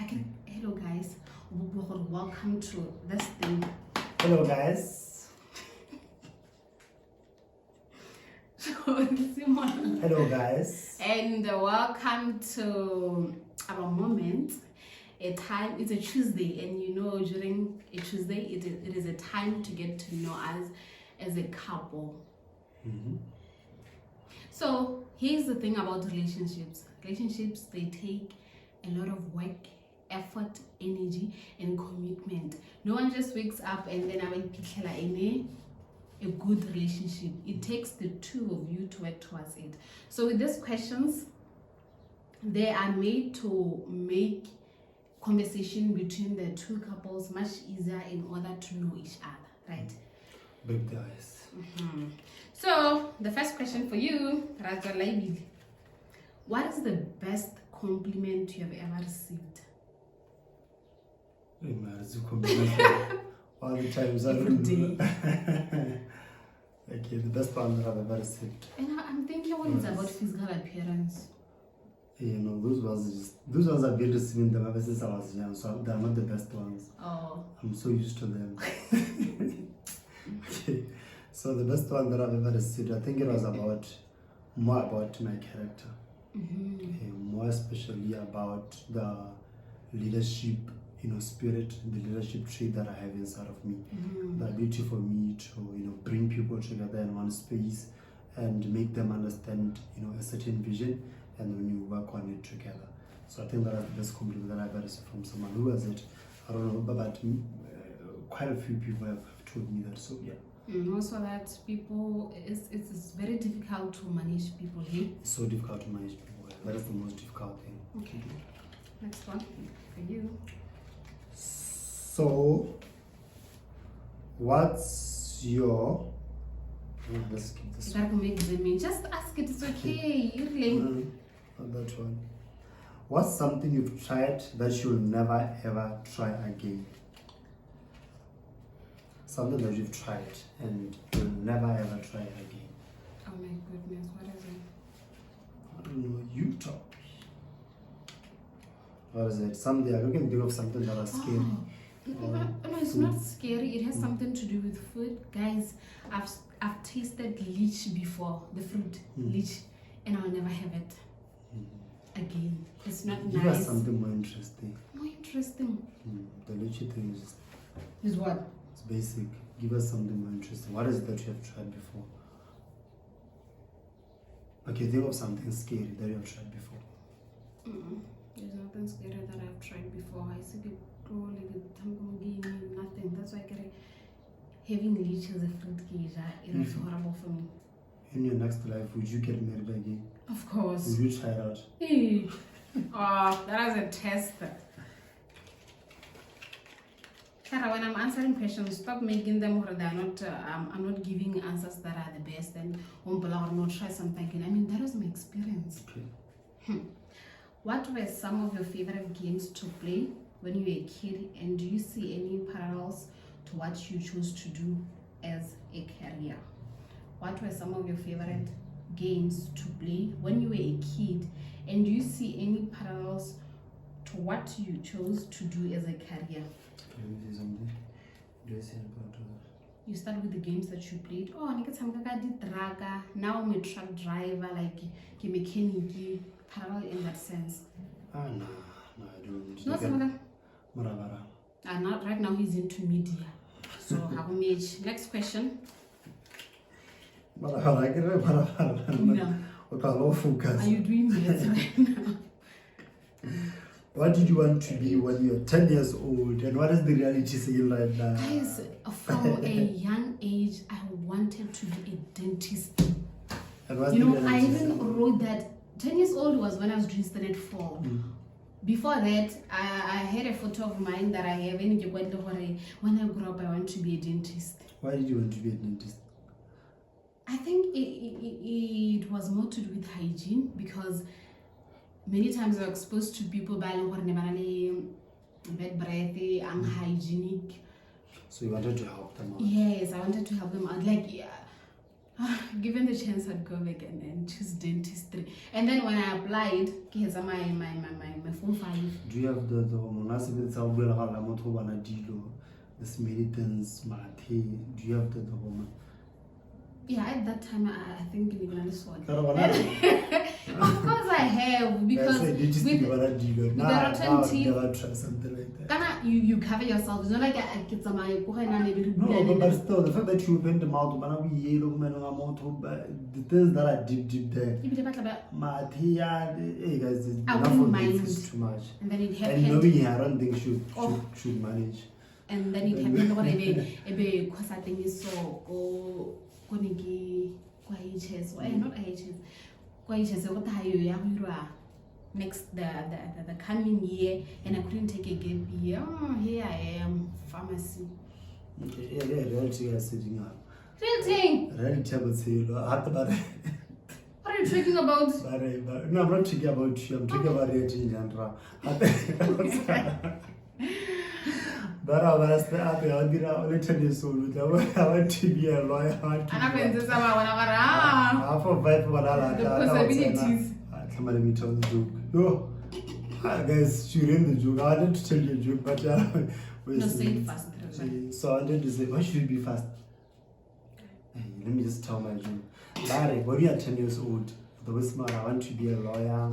Hello guys, welcome to this thing. Hello guys. Hello guys. And welcome to our moment. It's a Tuesday, and you know, during a Tuesday, it is a time to get to know us as a couple. Mm-hmm. So here's the thing about relationships. Relationships, they take a lot of work, effort, energy, and commitment. No one just wakes up and then in a good relationship. It takes the two of you to work towards it. So with these questions, they are made to make conversation between the two couples much easier in order to know each other, right? Big guys. Mm-hmm. So the first question for you, Raja Laibili, what is the best compliment you have ever received? All the times Every day. Okay, the best one that I've ever received. And I'm thinking what is about physical appearance. You know, those ones I've been receiving them ever since I was young, so they're not the best ones. Oh. I'm so used to them. Okay, so the best one that I've ever received, I think it was more about my character. Mm-hmm. More especially about the leadership, spirit, the leadership trait that I have inside of me. Mm-hmm. The ability for me to, bring people together in one space and make them understand, a certain vision, and when you work on it together. So I think that is the best compliment that I've ever received from someone. Who was it? I don't know, but quite a few people have told me that. So yeah. Also that people, it's very difficult to manage people here. It's so difficult to manage people. That is the most difficult thing. Okay. Next one for you. So, what's your... Let's keep this You gotta make them in. Just ask it, it's okay. You really... Not that one. What's something you've tried that you'll never ever try again? Something that you've tried and you'll never ever try again. Oh my goodness, what is it? I don't know, you talk. What is it? Something, I can think of something that was scary. No, it's not scary. It has something to do with food. Guys, I've tasted lychee before, the fruit, lychee, and I'll never have it again. It's not Give nice. us something more interesting. More interesting. The lychee thing Is what? it's basic. Give us something more interesting. What is it that you have tried before? Okay, think of something scary that you have tried before. There's nothing scary that I've tried before. I see it nothing. That's why having lychee as a fruit it was horrible for me. In your next life, would you get married again? Of course. Would you try it out? Oh, that was a test. Kara, when I'm answering questions, stop making them or they're not. I'm not giving answers that are the best, and or not try something again. I mean, that was my experience. Okay. What were some of your favorite games to play when you were a kid, and do you see any parallels to what you chose to do as a career? What were some of your favorite games to play when you were a kid, and do you see any parallels to what you chose to do as a career? Let me say something. Do I say about that? You start with the games that you played. Oh, now I'm a truck driver, like a mechanic, parallel in that sense. No, I don't. No, something. Marabara. Not right now. He's into media. So, next question. No. Are you doing that right now? What did you want to be when you were 10 years old, and what is the reality saying right now? Guys, from a young age, I wanted to be a dentist. And what's You the know, I reality even saying? wrote that 10 years old was when I was doing standard 4. Before that, I had a photo of mine that I have in when I grew up, I want to be a dentist. Why did you want to be a dentist? I think it was more to do with hygiene, because many times I was exposed to people by bad breath, unhygienic. So you wanted to help them out? Yes, I wanted to help them out. Like, yeah, Given the chance, I'd go back and choose dentistry. And then when I applied, here's my full 5. Do you have the municipal the Samaritans, Mate? Do you have the woman? Yeah, at that time, I think in England is one. Of Of course I have, because with the rotten teeth, try something like that. Kana, you cover yourself. It's not like I get some No, but still, the fact that you opened the mouth, the things that are deep there. Mate, hey guys, enough of this is too much. And then it And happened. nobody I don't think should manage. And then it happened what ebe cause I think is so go koniki kwa HS or not HS kwa HS what hayo ya next the coming year, and I couldn't take a gap year. Oh, here I am, pharmacy. Okay, yeah, reality is sitting up. Real thing. Reality about say What are you talking about? no, I'm not talking about you, I'm talking about reality in general. But I was I want to be a lawyer. And I went to someone the possibilities. Let me tell the joke. No, guys, she ran the joke. I wanted to tell you a joke, but No, say it fast. so I wanted to say, why should it be fast? Hey, let me just tell my joke. Larry, when you are 10 years old, the way smart, I want to be a lawyer,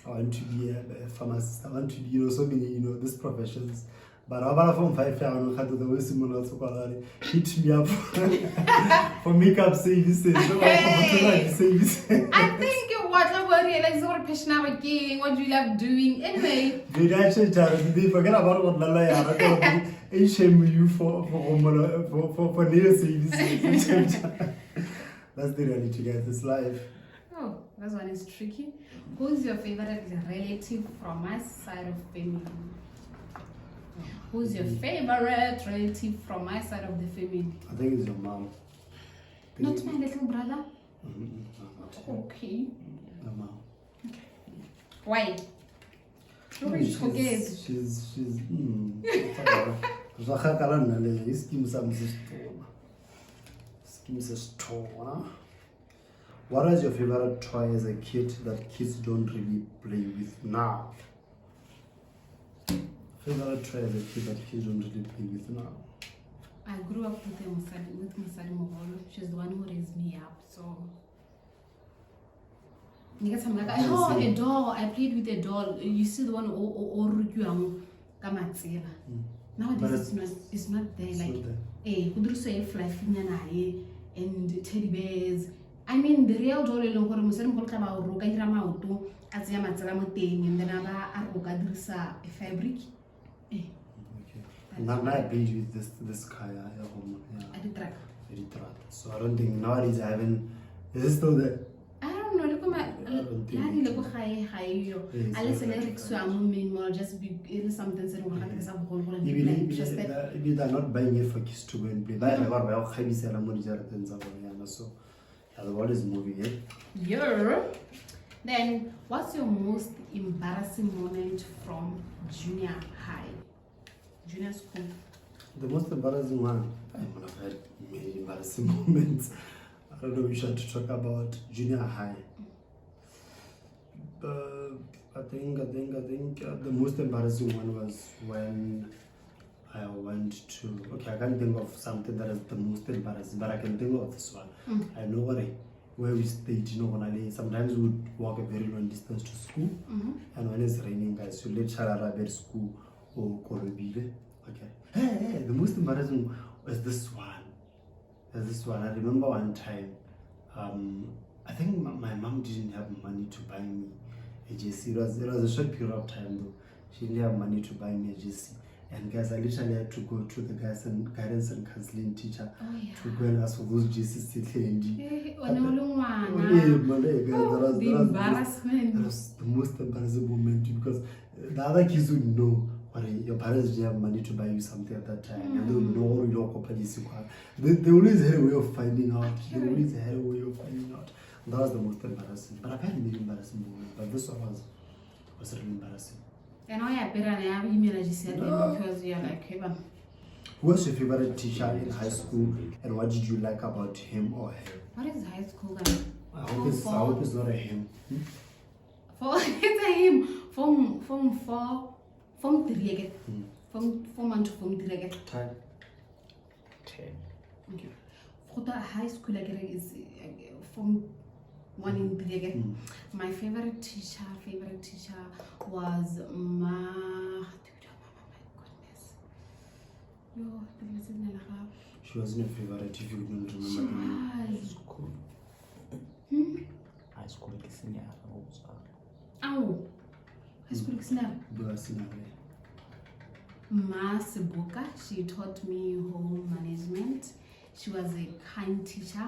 I want to be a pharmacist, I want to be, so many, these professions. But I'm from 5 years, I the way Simon hit me up for makeup services. I think what I realize what passion about getting, what you love doing. Anyway, they actually they forget about what the lawyer I shame you for nail services. That's the reality, guys. It's life. oh, that one is tricky. Who's your favorite relative from my side of family? Who's your favorite relative from my side of the family? I think it's your mom. Not my little brother? Okay. Your mom. Okay. Why? Nobody forget. She's What is your favorite toy as a kid that kids don't really play with now? Favorite toy as a kid that kids don't really play with now? I grew up with Musali Moholo. She's the one who raised me up, so. Oh, a doll. I played with a doll. You see the one nowadays it's not there. Like, hey, fly and teddy bears. I mean, the real doll and then a fabric. Now I played with this guy at home. Yeah. So I don't think nowadays I haven't. Is it still there? I don't know. Look at my. Just be something. Maybe they're not buying it for kids to go and play. So the world is moving, eh? Yeah. Then, what's your most embarrassing moment from junior high? Junior school? The most embarrassing one, I would have had many embarrassing moments. I don't know if we should talk about junior high. I think the most embarrassing one was when I went to, okay, I can't think of something that is the most embarrassing, but I can think of this one. I know where we stayed, sometimes we would walk a very long distance to school, and when it's raining, guys, you literally arrive at school or Korobile. Okay. Hey, the most embarrassing was this one. I remember one time, I think my mom didn't have money to buy me a JC. It was a short period of time though. She didn't have money to buy me a JC. And guys, I literally had to go to the guidance and counseling teacher to go and ask for those JCs. The embarrassment. That was the most embarrassing moment because the other kids would know. Your parents didn't have money to buy you something at that time, and they would know you don't. They always had a way of finding out. That was the most embarrassing. But I've had many embarrassing moments, but this one was really embarrassing. And I because you're like, who was your favorite teacher in high school, and what did you like about him or her? What is high school then? I hope it's not a him. It's a him. Form 3 again. Form 1 to Form 3 again. 10. Okay. For the high school again is Form 1 and 3 again. My favorite teacher was She wasn't a favorite if you don't remember. She was. School. High school senior. Ow. High school senior. Ma Sibuka, she taught me home management. She was a kind teacher.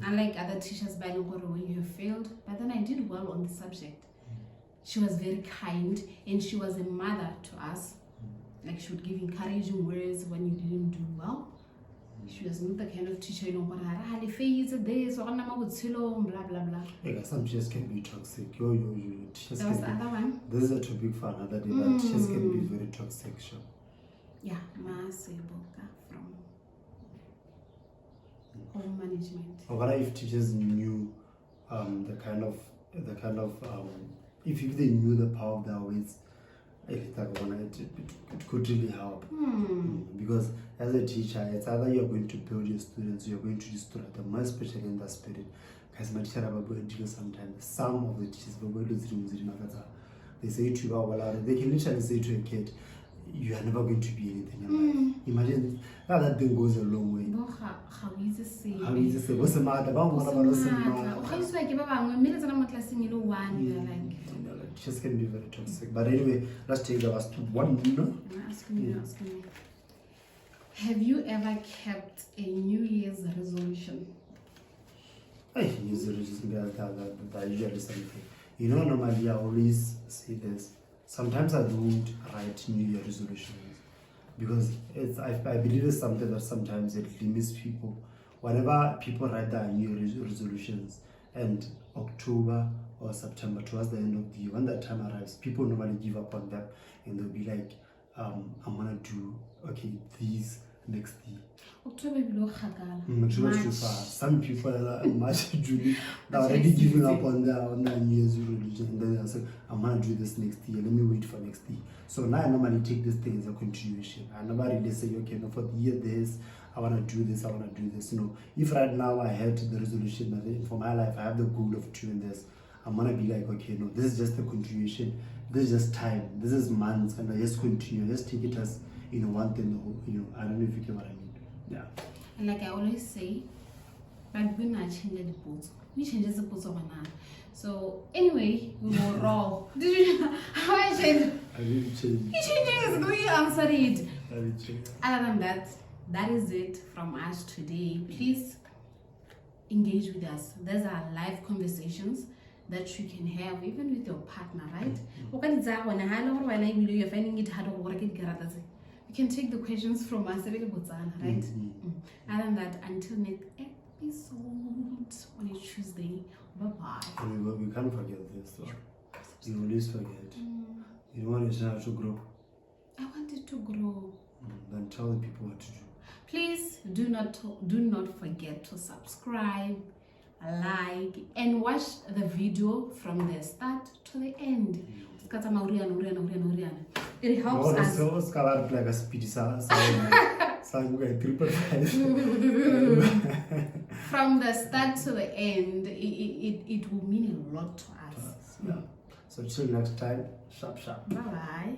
Unlike other teachers by Nogoro when you have failed, but then I did well on the subject. She was very kind and she was a mother to us. Like she would give encouraging words when you didn't do well. She was not the kind of teacher, you know, but I face this or blah blah blah. Yeah, some teachers can be toxic. Teachers That was the other one. This is a topic for another day, but teachers can be very toxic, sure. Yeah, Ma Sibuka from home management. I wonder if teachers knew the kind of if they knew the power of their words, it could really help. Because as a teacher, it's either you're going to build your students or you're going to destroy them, more especially in that spirit. Because my teacher sometimes some of the teachers they say to you, they can literally say to a kid, you are never going to be anything in life. Imagine that thing goes a long way. How is it say? What's the matter? You're like, Teachers can be very toxic. But anyway, let's take the last one. Ask me. Have you ever kept a New Year's resolution? Hey, New Year's resolution, that usually something. You know, normally I always say this. Sometimes I don't write New Year resolutions because I believe it's something that sometimes it limits people. Whenever people write their New Year resolutions and October or September towards the end of the year, when that time arrives, people normally give up on them and they'll be like, I'm gonna do these next year. October below Khagala. October is too far. Some people are March, June, they're already giving up on their New Year's resolution, and then they say, I'm gonna do this next year. Let me wait for next year. So now I normally take this thing as a continuation. I never really say, okay, no, for the year this, I wanna do this. No, if right now I had the resolution that for my life I have the goal of doing this, I'm gonna be like, okay, no, this is just a continuation. This is just time. This is months, and I just continue. Just take it as one thing. I don't know if you get what I mean. Yeah. And like I always say, but when I change the boats, we change the boats overnight. So anyway, we will roll. Did you? How I changed? I didn't change. You changed the way you answered it. I didn't change. Other than that, that is it from us today. Please engage with us. These are live conversations that you can have even with your partner, right? You're finding it hard or you can take the questions from us, right? Other than that, until next episode on a Tuesday, bye-bye. We can't forget this though. You always forget. You want your channel to grow. I want it to grow. Then tell the people what to do. Please do not forget to subscribe, like, and watch the video from the start to the end. It helps us. It's like a speedy sound. From the start to the end, it will mean a lot to us. Yeah. So till next time, sharp. Bye bye.